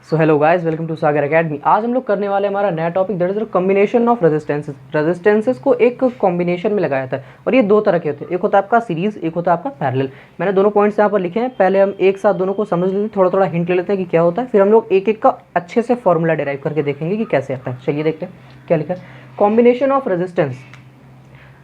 So hello guys, welcome to Sagar academy. आज हम लोग करने वाले हमारा नया topic that is combination of resistances को एक कॉम्बिनेशन में लगाया था। और ये दो तरह के होते हैं, एक होता है आपका सीरीज, एक होता है आपका पैरेलल। मैंने दोनों पॉइंट्स यहाँ पर लिखे हैं। पहले हम एक साथ दोनों को समझ लेते हैं, थोड़ा थोड़ा हिंट ले लेते हैं कि क्या होता है, फिर हम लोग एक एक का अच्छे से फॉर्मूला डिराइव करके देखेंगे कि कैसे आता है। चलिए देखते हैं क्या लिखा है। Combination of resistance,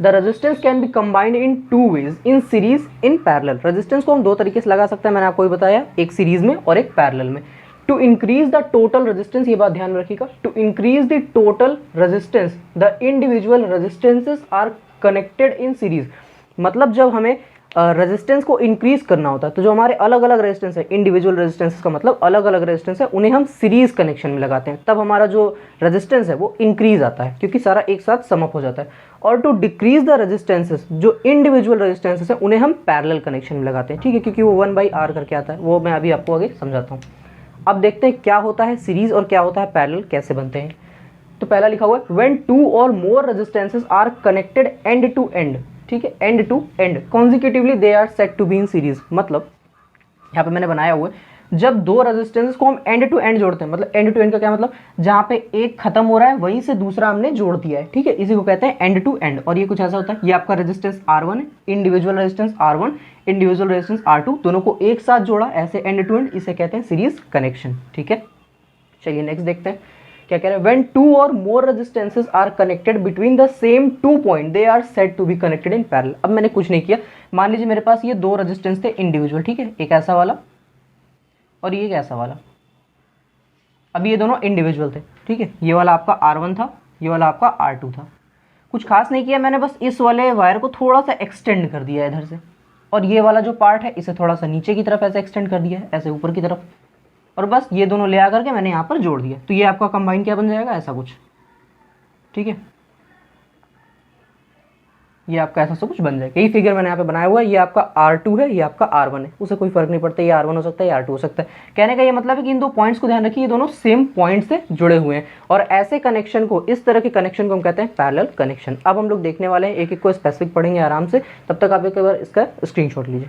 the resistance can be combined in two ways, in series, in parallel. Resistance को हम दो तरीके से लगा सकते हैं, मैंने आपको भी बताया, एक सीरीज में और एक पैरेलल में। To increase the total resistance, ये बात ध्यान में रखिएगा, to increase the total resistance the individual resistances are connected in series. मतलब जब हमें रेजिस्टेंस को इंक्रीज करना होता है तो जो हमारे अलग अलग रेजिस्टेंस है, इंडिविजुअल रेजिस्टेंस का मतलब अलग अलग रेजिस्टेंस है, उन्हें हम सीरीज कनेक्शन में लगाते हैं, तब हमारा जो रेजिस्टेंस है वो इंक्रीज आता है क्योंकि सारा एक साथ समअप हो जाता है। और टू डिक्रीज द रेजिस्टेंसेस, जो इंडिविजुअल रेजिस्टेंसेस है उन्हें हम पैरेलल कनेक्शन में लगाते हैं, ठीक है, क्योंकि वो 1/r करके आता है, वो मैं अभी आपको आगे समझाता हूँ। अब देखते हैं क्या होता है सीरीज और क्या होता है पैरेलल, कैसे बनते हैं। तो पहला लिखा हुआ है व्हेन टू और more resistances are connected end to end, ठीक है, end to end consecutively they are said to be in series. मतलब यहाँ पे मैंने बनाया हुआ है, जब दो रेजिस्टेंसेस को हम एंड टू एंड जोड़ते हैं, मतलब एंड टू एंड का क्या मतलब, जहाँ पे एक खत्म हो रहा है वहीं से दूसरा हमने जोड़ दिया है, ठीक है, इसी को कहते हैं एंड टू एंड। और ये कुछ ऐसा होता है, ये आपका रेजिस्टेंस R1 है, individual resistance R1, individual resistance R2, दोनों को एक साथ जोड़ा, ऐसे एंड टू एंड, इसे कहते हैं सीरीज कनेक्शन, ठीक है। चलिए नेक्स्ट देखते हैं क्या कह रहे हैं। व्हेन टू और more resistances are connected between the same two point they are said to be connected in parallel. अब मैंने कुछ नहीं किया, मान लीजिए मेरे पास ये दो रेजिस्टेंस थे इंडिविजुअल, ठीक है, एक ऐसा वाला और ये एक ऐसा वाला। अब ये दोनों इंडिविजुअल थे, ठीक है, ये वाला आपका R1 था, ये वाला आपका R2 था। कुछ खास नहीं किया मैंने, बस इस वाले वायर को थोड़ा सा एक्सटेंड कर दिया इधर से, और ये वाला जो पार्ट है इसे थोड़ा सा नीचे की तरफ ऐसे एक्सटेंड कर दिया है, ऐसे ऊपर की तरफ, और बस ये दोनों ले आकर के मैंने यहाँ पर जोड़ दिया। तो ये आपका कंबाइन क्या बन जाएगा, ऐसा कुछ, ठीक है, ये आपका ऐसा सब कुछ बन जाएगा। यही फिगर मैंने यहाँ पे बनाया हुआ है, ये आपका R2 है, ये आपका R1 है, उसे कोई फर्क नहीं पड़ता, ये R1 हो सकता है, ये R2 हो सकता है। कहने का ये मतलब है कि इन दो पॉइंट्स को ध्यान रखिए, ये दोनों सेम पॉइंट से जुड़े हुए हैं, और ऐसे कनेक्शन को, इस तरह के कनेक्शन को हम कहते हैं पैरेलल कनेक्शन। अब हम लोग देखने वाले हैं, एक एक को स्पेसिफिक पढ़ेंगे आराम से, तब तक आप एक बार इसका स्क्रीनशॉट लीजिए।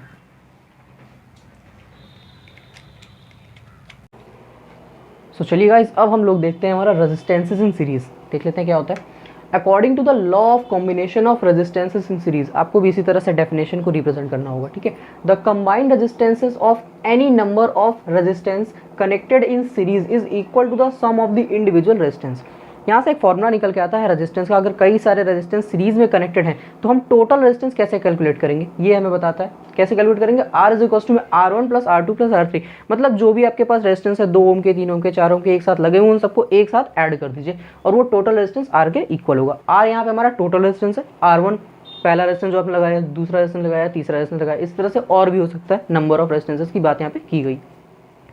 सो चलिए गाइस, अब हम लोग देखते हैं हमारा रेजिस्टेंसेस इन सीरीज, देख लेते हैं क्या होता है। According to the law of combination of resistances in series, आपको भी इसी तरह से डेफिनेशन को रिप्रेजेंट करना होगा, ठीक है। The combined resistances of any number of resistance connected in series is equal to the sum of the individual resistance. यहाँ से एक फॉर्मूला निकल के आता है रेजिस्टेंस का। अगर कई सारे रेजिस्टेंस सीरीज में कनेक्टेड हैं तो हम टोटल रेजिस्टेंस कैसे कैलकुलेट करेंगे, ये हमें बताता है। कैसे कैलकुलेट करेंगे, R is equal to R1 plus R2 plus R3, मतलब जो भी आपके पास रेजिस्टेंस है, 2 ओम के, 3 ओम के, 4 ओम के एक साथ लगे हुए, उन सबको एक साथ ऐड कर दीजिए और वो टोटल रेजिस्टेंस R के इक्वल होगा। R यहाँ पे हमारा टोटल रेजिस्टेंस है, R1 पहला रेजिस्टेंस जो आपने लगाया, दूसरा रेजिस्टेंस लगाया, तीसरा रेजिस्टेंस लगाया, इस तरह से और भी हो सकता है, नंबर ऑफ रेजिस्टेंसेस की बात यहाँ पे की गई।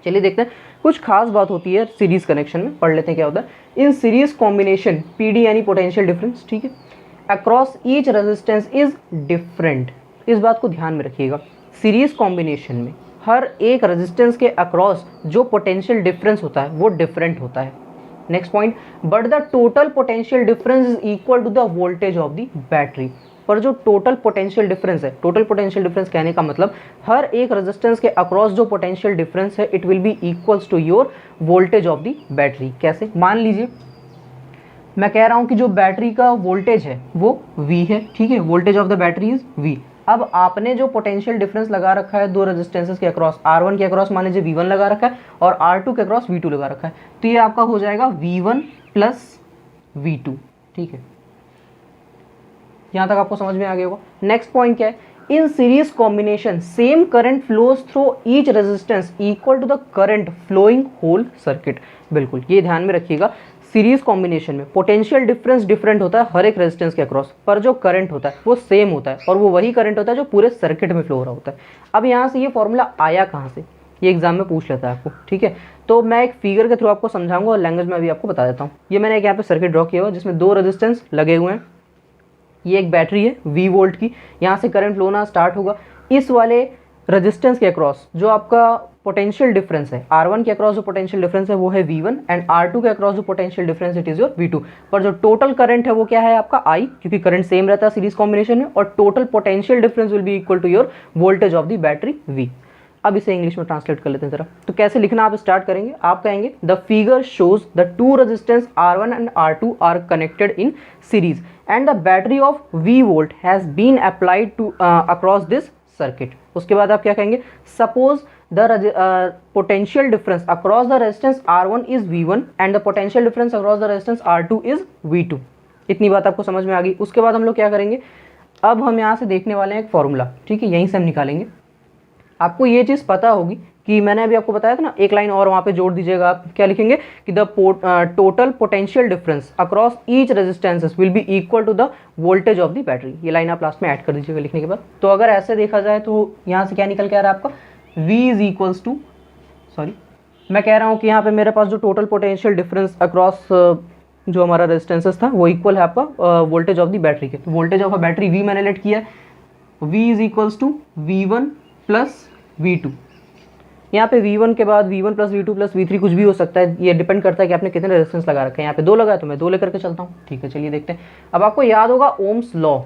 चलिए देखते हैं, कुछ खास बात होती है सीरीज कनेक्शन में, पढ़ लेते हैं क्या होता है। इन सीरीज कॉम्बिनेशन PD यानी पोटेंशियल डिफरेंस, ठीक है, across each resistance is different. इस बात को ध्यान में रखिएगा, सीरीज कॉम्बिनेशन में हर एक रेजिस्टेंस के अक्रॉस जो पोटेंशियल डिफरेंस होता है वो डिफरेंट होता है। Next point, but the total potential difference is equal to the voltage of the battery. पर जो टोटल पोटेंशियल डिफरेंस है, टोटल पोटेंशियल डिफरेंस कहने का मतलब हर एक रेजिस्टेंस के अक्रॉस जो पोटेंशियल डिफरेंस है, it will be equals to your voltage of the battery. कैसे, मान लीजिए मैं कह रहा हूं कि जो बैटरी का वोल्टेज है वो V है, ठीक है, voltage of the battery is V। अब आपने जो पोटेंशियल डिफरेंस लगा रखा है दो रेजिस्टेंसेस के अक्रॉस, R1 के अक्रॉस मान लीजिए V1 लगा रखा है और R2 के अक्रॉस V2 लगा रखा है, तो ये आपका हो जाएगा V1 प्लस V2, ठीक है, यहां तक आपको समझ में आ गया होगा। नेक्स्ट पॉइंट क्या है, in series combination same current flows through each resistance equal to the current flowing whole circuit. बिल्कुल ये ध्यान में रखिएगा, सीरीज कॉम्बिनेशन में पोटेंशियल डिफरेंस डिफरेंट होता है हर एक रेजिस्टेंस के अक्रॉस, पर जो करंट होता है वो सेम होता है, और वो वही करंट होता है जो पूरे सर्किट में फ्लो हो रहा होता है। अब यहाँ से ये फॉर्मूला आया कहाँ से, ये एग्जाम में पूछ लेता है आपको, ठीक है, तो मैं एक फिगर के थ्रू आपको समझाऊंगा और लैंग्वेज में अभी आपको बता देता हूँ। ये मैंने एक यहाँ पे सर्किट ड्रॉ किया हुआ जिसमें दो रेजिस्टेंस लगे हुए हैं, ये एक बैटरी है V वोल्ट की, यहाँ से करंट फ्लो होना स्टार्ट होगा। इस वाले रेजिस्टेंस के अक्रॉस जो आपका पोटेंशियल डिफरेंस है, R1 के अक्रॉस जो पोटेंशियल डिफरेंस है वो है V1 एंड R2 के अक्रॉस जो potential difference it is your V2। पर जो टोटल करंट है वो क्या है आपका I, क्योंकि करंट सेम रहता है सीरीज कॉम्बिनेशन में, और total potential difference will be equal to your voltage of the battery V। अब इसे इंग्लिश में ट्रांसलेट कर लेते हैं जरा। तो कैसे लिखना आप स्टार्ट करेंगे, आप कहेंगे the figure shows the two resistance R1 and R2 are connected in series and the battery of V volt has been applied to across this circuit. उसके बाद आप क्या कहेंगे, suppose the potential difference across the resistance R1 is V1 and the potential difference across the resistance R2 is V2। इतनी बात आपको समझ में आ गई। उसके बाद हम लोग क्या करेंगे, अब हम यहाँ से देखने वाले हैं एक फॉर्मूला, ठीक है, यहीं से हम निकालेंगे। आपको ये चीज़ पता होगी कि मैंने अभी आपको बताया था ना, एक लाइन और वहाँ पे जोड़ दीजिएगा। आप क्या लिखेंगे कि the total potential difference across each resistances will be equal to the voltage of the battery. ये लाइन आप लास्ट में ऐड कर दीजिएगा लिखने के बाद। तो अगर ऐसे देखा जाए तो यहाँ से क्या निकल के आ रहा है आपका, V is equals to, sorry मैं कह रहा हूँ कि यहाँ पे मेरे पास जो टोटल पोटेंशियल डिफरेंस अक्रॉस जो हमारा रेजिस्टेंसेस था वो इक्वल है आपका वोल्टेज ऑफ द बैटरी के। तो voltage of a battery V मैंने लेट किया है, V is equals to V1 plus V2। यहाँ पे V1 के बाद V1 plus V2 plus V3 कुछ भी हो सकता है, ये डिपेंड करता है कि आपने कितने रेजिस्टेंस लगा रखे हैं। यहाँ पे 2 लगा है तो मैं 2 लेकर के चलता हूँ, ठीक है। चलिए देखते हैं। अब आपको याद होगा ओम्स लॉ,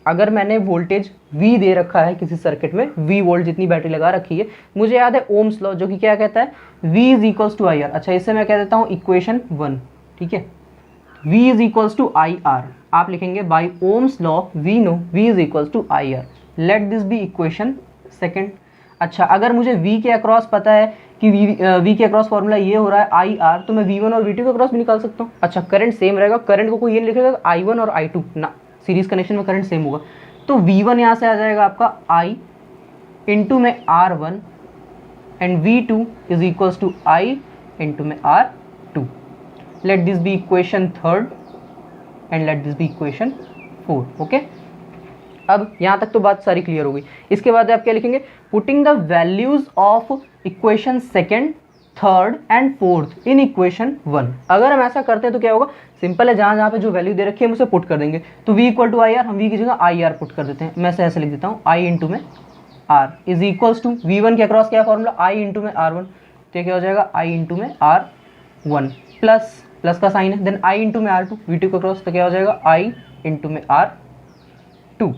अगर मैंने वोल्टेज V दे रखा है किसी सर्किट में, V वोल्ट जितनी बैटरी लगा रखी है, मुझे याद है ओम्स लॉ जो कि क्या कहता है, V is equals to I R. अच्छा, इससे मैं कह देता हूँ इक्वेशन 1, ठीक है। V is equals to I R, आप लिखेंगे by Ohm's law we know V is equals to I R, let this be equation 2। अच्छा, अगर मुझे V के अक्रॉस पता है कि V के अक्रॉस फॉर्मूला ये हो रहा है आई आर, तो मैं V1 और V2 के अक्रॉस भी निकाल सकता हूँ। अच्छा, करंट सेम रहेगा, करंट को कोई ये नहीं लिखेगा I1 और I2 ना, सीरीज कनेक्शन में करंट सेम होगा। तो V1 यहाँ से आ जाएगा आपका I इंटू में R1 and V2 is equals to I into में R2। Let this be equation 3 and let this be equation 4। Okay, अब यहाँ तक तो बात सारी क्लियर हो गई। इसके बाद आप क्या लिखेंगे, putting the values of equation 2, 3rd and 4th in equation 1। अगर हम ऐसा करते हैं तो क्या होगा, सिंपल है, जहाँ जहाँ पे जो वैल्यू दे रखी है हम उसे पुट कर देंगे। तो V equal to I R, हम V की जगह आई आर पुट कर देते हैं। मैं ऐसे लिख देता हूँ I इंटू में R is equals to V1 के अक्रॉस क्या फॉर्मूला, I इंटू में R1, तो क्या हो जाएगा I इंटू में R1 प्लस का साइन है, देन I इंटू में R2 V2 के अक्रॉस, तो क्या हो जाएगा I इंटू में R2।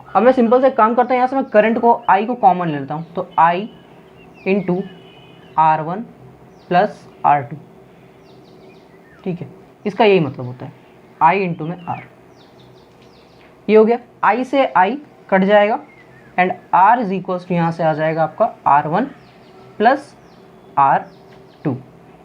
अब मैं सिंपल से काम करता हूँ, यहाँ से मैं करंट को I को कॉमन ले लेता हूँ, तो I into R1 plus R2, ठीक है। इसका यही मतलब होता है I इंटू में R। ये हो गया, I से I कट जाएगा and R is equals to यहाँ से आ जाएगा आपका R1 plus R2।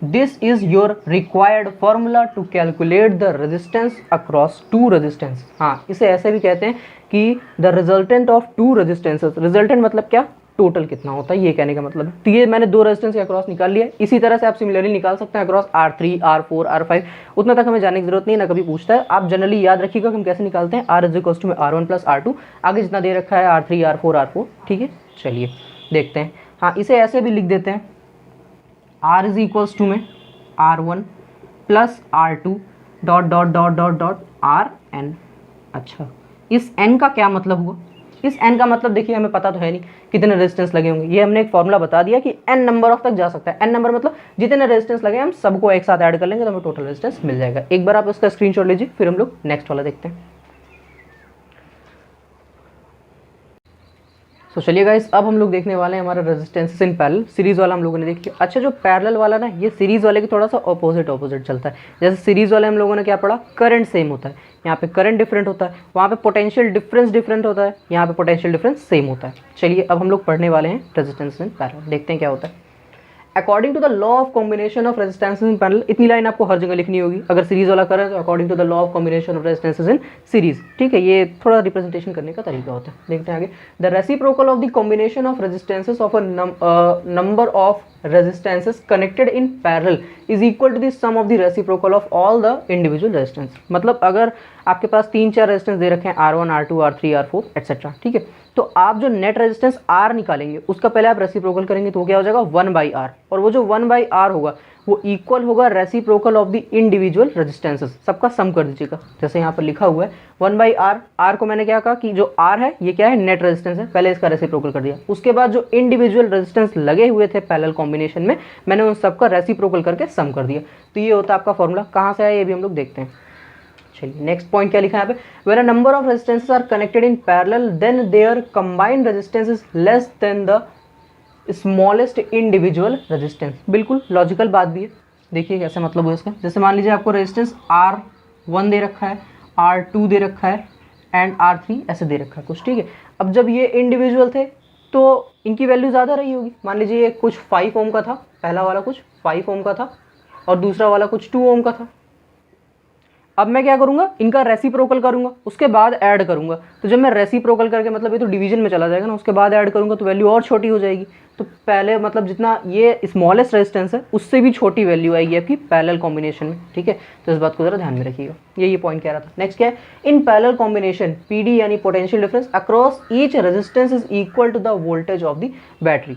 This is your required formula to calculate the resistance across two resistance. हाँ, इसे ऐसे भी कहते हैं कि the resultant of two resistances. Resultant मतलब क्या, टोटल कितना होता है, ये कहने का मतलब है। तो ये मैंने 2 रेजिस्टेंस के अक्रॉस निकाल लिया। इसी तरह से आप सिमिलरली निकाल सकते हैं अक्रॉस R3, R4, R5। उतना तक हमें जाने की जरूरत नहीं है, ना कभी पूछता है। आप जनरली याद रखिएगा कि हम कैसे निकालते हैं, R इज इक्वल्स टू में R1 प्लस R2, आगे जितना दे रखा है R3, R4, R4, ठीक है। चलिए देखते हैं। हाँ, इसे ऐसे भी लिख देते हैं, R इज इक्वल्स टू में R1 plus R2 dot dot dot dot dot RN। अच्छा, इस N का क्या मतलब हुआ, इस N का मतलब देखिए हमें पता तो है नहीं कितने रेजिस्टेंस लगे होंगे। ये हमने एक फॉर्मूला बता दिया कि N नंबर ऑफ तक जा सकता है। N नंबर मतलब जितने रेजिस्टेंस लगे हम सबको एक साथ ऐड कर लेंगे तो हमें टोटल रेजिस्टेंस मिल जाएगा। एक बार आप उसका स्क्रीनशॉट लीजिए, फिर हम लोग नेक्स्ट वाला देखते हैं। तो चलिए गाइस, अब हम लोग देखने वाले हैं हमारा रेजिस्टेंसेस इन पैरेलल। सीरीज वाला हम लोगों ने देख लिया। अच्छा, जो पैरेलल वाला ना, ये सीरीज वाले की थोड़ा सा ऑपोजिट चलता है। जैसे सीरीज वाले हम लोगों ने क्या पढ़ा, करंट सेम होता है, यहाँ पे करंट डिफरेंट होता है, वहाँ पे पोटेंशियल डिफरेंस डिफरेंट होता है, यहाँ पे पोटेंशियल डिफरेंस सेम होता है। चलिए अब हम लोग पढ़ने वाले हैं रेजिस्टेंस इन पैरेलल, देखते हैं क्या होता है। According to the law of combination of resistances in parallel, इतनी लाइन आपको हर जगह लिखनी होगी। अगर सीरीज वाला करें तो according to the law of combination of resistances in series, ठीक है। ये थोड़ा रिप्रेजेंटेशन करने का तरीका होता है। देखते हैं आगे। The reciprocal of the combination of resistances of a number of resistances connected in parallel is equal to the sum of the reciprocal of all the individual resistance. मतलब अगर आपके पास 3-4 रेजिस्टेंस दे रखे हैं, R1, R2, R3, R4 etcetera, ठीक है, तो आप जो नेट रेजिस्टेंस R निकालेंगे उसका पहले आप रेसिप्रोकल करेंगे, तो वो क्या हो जाएगा 1/R। और वो जो 1/R होगा वो इक्वल होगा reciprocal of the individual resistances, सबका सम कर दीजिएगा। जैसे यहाँ पर लिखा हुआ है 1/R, R को मैंने क्या कहा कि जो R है ये क्या है, नेट रेजिस्टेंस है, पहले इसका रेसिप्रोकल कर दिया। उसके बाद जो इंडिविजुअल रेजिस्टेंस लगे हुए थे पैरेलल कॉम्बिनेशन में, मैंने उन सबका रेसिप्रोकल करके सम कर दिया। तो ये होता है आपका फॉर्मूला। कहाँ से आया ये भी हम लोग देखते हैं। चलिए नेक्स्ट पॉइंट क्या लिखा है यहाँ पे, when a number of resistances are connected in parallel then their combined resistance is less than the smallest individual resistance. बिल्कुल लॉजिकल बात भी है। देखिए कैसे मतलब हुआ इसका। जैसे मान लीजिए आपको रेजिस्टेंस R1 दे रखा है, R2 दे रखा है एंड R3 ऐसे दे रखा है कुछ, ठीक है। अब जब ये इंडिविजुअल थे तो इनकी वैल्यू ज़्यादा रही होगी। मान लीजिए ये कुछ 5 ओम का था, पहला वाला कुछ 5 ओम का था और दूसरा वाला कुछ 2 ओम का था। अब मैं क्या करूंगा, इनका रेसिप्रोकल करूंगा, उसके बाद ऐड करूंगा। तो जब मैं रेसिप्रोकल करके, मतलब ये तो डिवीजन में चला जाएगा ना, उसके बाद ऐड करूंगा तो वैल्यू और छोटी हो जाएगी। तो पहले मतलब जितना ये स्मॉलेस्ट रेजिस्टेंस है उससे भी छोटी वैल्यू आएगी आपकी पैरेलल कॉम्बिनेशन में, ठीक है। तो इस बात को जरा ध्यान में रखिएगा। ये पॉइंट कह रहा था। नेक्स्ट क्या है, इन पैरेलल कॉम्बिनेशन पीडी यानी potential difference across each resistance is equal to the voltage of the battery.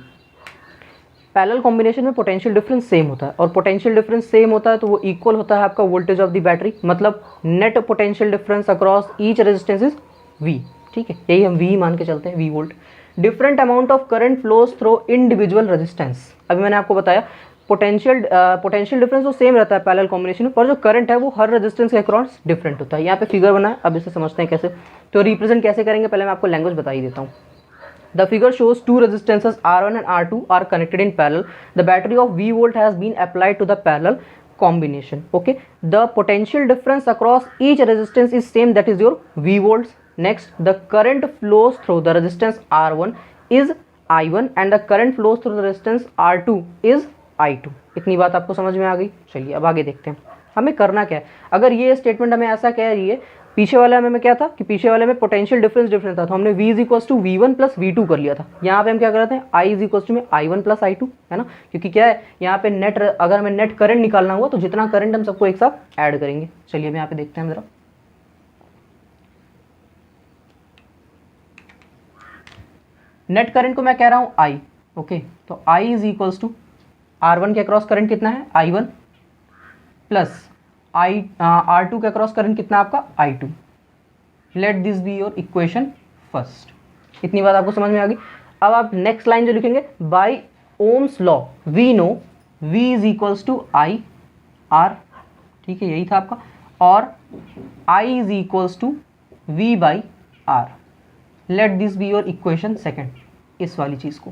Parallel combination में पोटेंशियल डिफरेंस सेम होता है, और पोटेंशियल डिफरेंस सेम होता है तो वो इक्वल होता है आपका वोल्टेज ऑफ द बैटरी। मतलब net potential difference across each resistance is V, ठीक है। यही हम वी मान के चलते हैं, V volt. Different amount of current flows through individual resistance. अभी मैंने आपको बताया पोटेंशियल डिफरेंस तो सेम रहता है पैरेलल कॉम्बिनेशन में, पर जो करंट है वो हर रेजिस्टेंस के अक्रॉस डिफरेंट होता है। यहाँ पे फिगर बना है, अब इसे समझते हैं कैसे। तो रिप्रेजेंट कैसे करेंगे, पहले मैं आपको लैंग्वेज बता ही देता हूँ। The figure shows two resistances R1 and R2 are connected in parallel. The battery of V volt has been applied to the parallel combination. Okay. The potential difference across each resistance is same, that is your V volts. Next, the current flows through the resistance R1 is I1 and the current flows through the resistance R2 is I2. इतनी बात आपको समझ में आ गई। चलिए अब आगे देखते हैं हमें करना क्या है। अगर ये स्टेटमेंट हमें ऐसा कह रही है, पीछे वाले में क्या था कि पीछे वाले में पोटेंशियल डिफरेंस था, तो हमने V is equal to V1 plus V2 कर लिया था। यहाँ पे हम क्या कर रहे थे, I इज इक्वल टू में I1 प्लस I2, है ना। क्योंकि क्या है यहाँ पे नेट, अगर हमें नेट करंट निकालना हुआ तो जितना करंट हम सबको एक साथ ऐड करेंगे। चलिए हम यहाँ पे देखते हैं जरा। नेट करंट को मैं कह रहा हूँ I, ओके। तो I is equal to R1 के अक्रॉस करंट कितना है I1 प्लस R2 के अक्रॉस करंट कितना आपका I2। Late this be your equation first. इतनी बात आपको समझ में आ गई। अब आप नेक्स्ट लाइन जो लिखेंगे, by Ohm's law we know V is equals to I R, ठीक है, यही था आपका। और I is equals to V by R। Let this be your equation second. इस वाली चीज़ को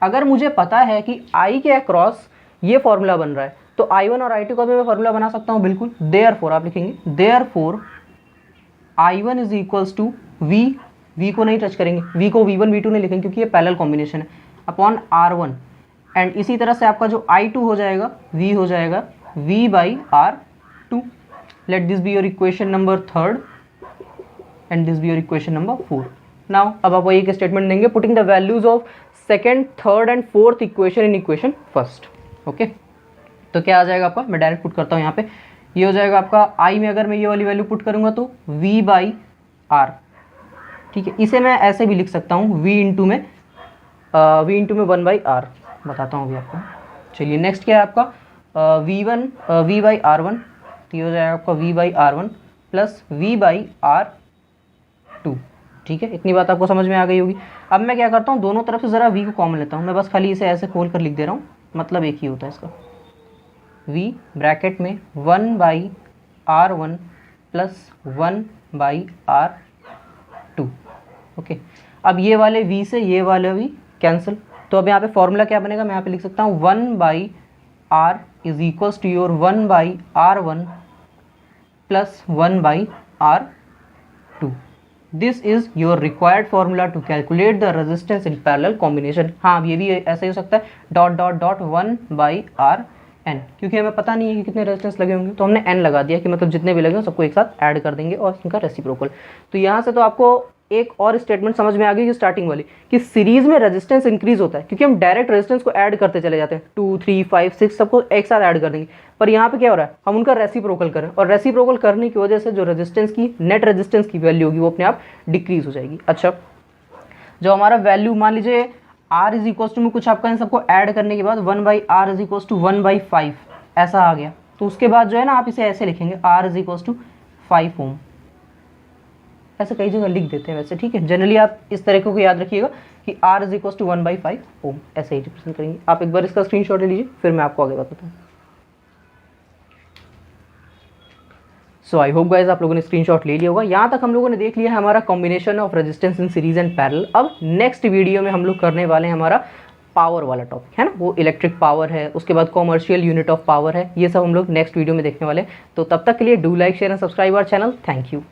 अगर मुझे पता है कि I के अक्रॉस ये फॉर्मूला बन रहा है, तो I1 और I2 का भी मैं फॉर्मूला बना सकता हूँ, बिल्कुल। देयरफॉर आप लिखेंगे, therefore I1 is equals to V को नहीं टच करेंगे, V को V1 V2 नहीं लिखेंगे क्योंकि ये पैरेलल कॉम्बिनेशन है, अपॉन R1। एंड इसी तरह से आपका जो I2 हो जाएगा, V हो जाएगा V by R2। Let this be your equation number third and this be your equation number four. Now अब आप वही एक स्टेटमेंट देंगे, putting the values of second, third and fourth equation in equation first, okay. तो क्या आ जाएगा आपका, मैं डायरेक्ट पुट करता हूँ यहाँ पे। ये हो जाएगा आपका I में अगर मैं ये वाली वैल्यू पुट करूँगा तो V बाई R, ठीक है। इसे मैं ऐसे भी लिख सकता हूँ, V इंटू में 1 बाई R। बताता हूँ अभी आपको। चलिए नेक्स्ट क्या है आपका, V बाई R1, तो ये हो जाएगा आपका V by R1 plus V by R2, ठीक है। इतनी बात आपको समझ में आ गई होगी। अब मैं क्या करता हूँ, दोनों तरफ से ज़रा V को कॉमन लेता हूँ। मैं बस खाली इसे ऐसे खोल कर लिख दे रहा हूँ, मतलब एक ही होता है इसका। V ब्रैकेट में 1 by R1 plus 1 by R2, okay. अब ये वाले V से ये वाले V कैंसिल, तो अब यहाँ पे फॉर्मूला क्या बनेगा, मैं यहाँ पे लिख सकता हूँ 1 by R is equals to your 1 by R1 plus 1 by R2। This is your required formula to calculate the resistance in parallel combination. हाँ, अब ये भी ऐसा ही हो सकता है, dot dot dot 1 by RN, क्योंकि हमें पता नहीं है कि कितने रेजिस्टेंस लगे होंगे, तो हमने n लगा दिया कि मतलब जितने भी लगे हो सबको एक साथ ऐड कर देंगे और इनका रेसिप्रोकल। तो यहाँ से तो आपको एक और स्टेटमेंट समझ में आ गई कि स्टार्टिंग वाली, कि सीरीज में रेजिस्टेंस इंक्रीज होता है क्योंकि हम डायरेक्ट रेजिस्टेंस को ऐड करते चले जाते हैं, 2 3 5 6 सबको एक साथ ऐड कर देंगे। पर यहाँ पे क्या हो रहा है, हम उनका रेसिप्रोकल करें, और रेसिप्रोकल करने की वजह से जो रेजिस्टेंस की नेट रेजिस्टेंस की वैल्यू होगी वो अपने आप डिक्रीज हो जाएगी। अच्छा, जो हमारा वैल्यू मान लीजिए R इज इक्वल्स टू में कुछ आपका इन सबको ऐड करने के बाद 1 by R is equals to 1 by 5 ऐसा आ गया, तो उसके बाद जो है ना आप इसे ऐसे लिखेंगे R is equals to 5 ohm. ऐसे कई जगह लिख देते हैं वैसे, ठीक है। जनरली आप इस तरीके को याद रखिएगा कि R is equals to 1 by 5 ohm, ऐसे ही रिप्रेजेंट करेंगे। आप एक बार इसका स्क्रीनशॉट ले लीजिए, फिर मैं आपको आगे बताता हूँ। सो आई होप गाइस आप लोगों ने स्क्रीनशॉट ले लिया होगा। यहाँ तक हम लोगों ने देख लिया है हमारा combination of resistance in series and parallel. अब नेक्स्ट वीडियो में हम लोग करने वाले हैं हमारा पावर वाला टॉपिक है ना, वो इलेक्ट्रिक पावर है, उसके बाद कॉमर्शियल यूनिट ऑफ पावर है, ये सब हम लोग नेक्स्ट वीडियो में देखने वाले हैं। तो तब तक के लिए do like share and subscribe our channel. Thank you.